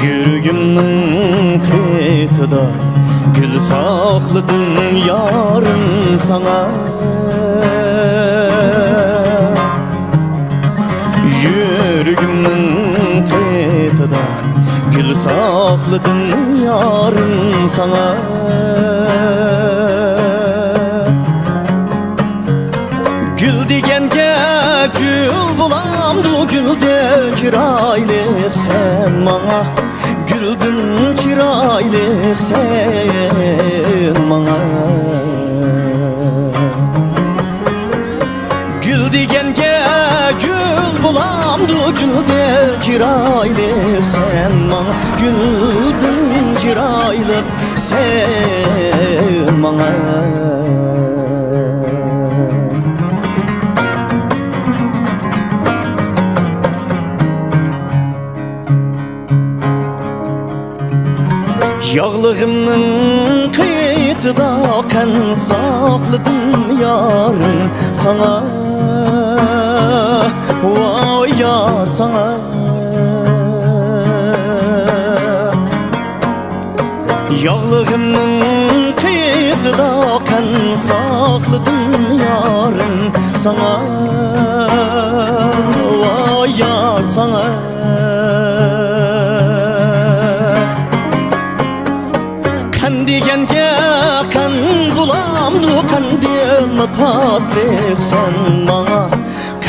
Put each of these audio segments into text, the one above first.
Yüreğimnin kıytıda gül sakladım yarın sana. Yüreğimnin kıytıda gül sakladım yarın sana. Gül degenge gül bulamdı, gülden çıraylık sen bana. Güldün çıraylık sen bana. Gül degenge gül bulamdı, gülden çıraylık sen bana. Güldün çıraylık sen bana. Yağlığımın kıytıda kan sakladım yarın sana. Vay yar sana. Yağlığımın kıytıda kan sakladım yarın sana. Vay yar sana. Kan degenge kan bulamdı, kandın mı tatlı sen bana.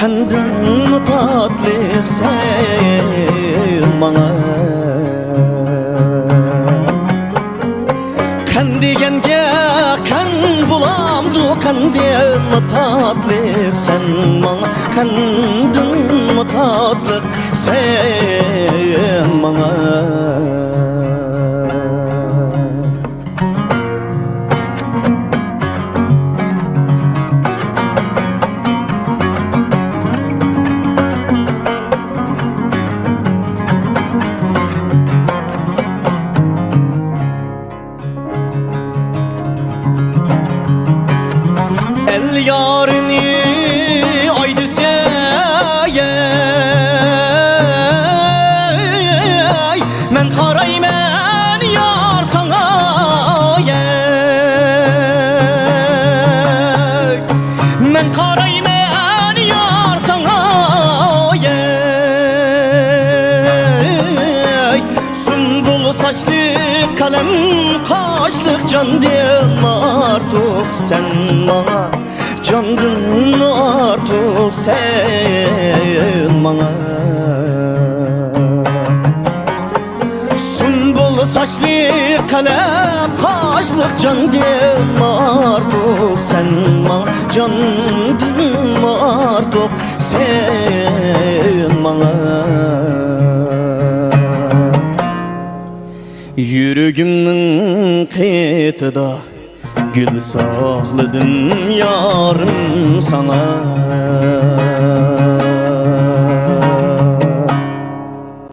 Kandın mı tatlı sen bana. Kan degenge kan bulamdı, kandın mı tatlı sen bana. Kandın mı tatlı sen bana. El yarini aydı seye, men karaymen yar sana ye. Men karaymen yar sana ye. Sümbül saçlı kalem kaşlık can diyem artık sen bana. Candın artık sen bana. Sümbül saçlı kalem kaşlık can diyem artık sen bana. Candın artık sen bana. Yüreğimnin kıytıda gül sakladım yarım sana.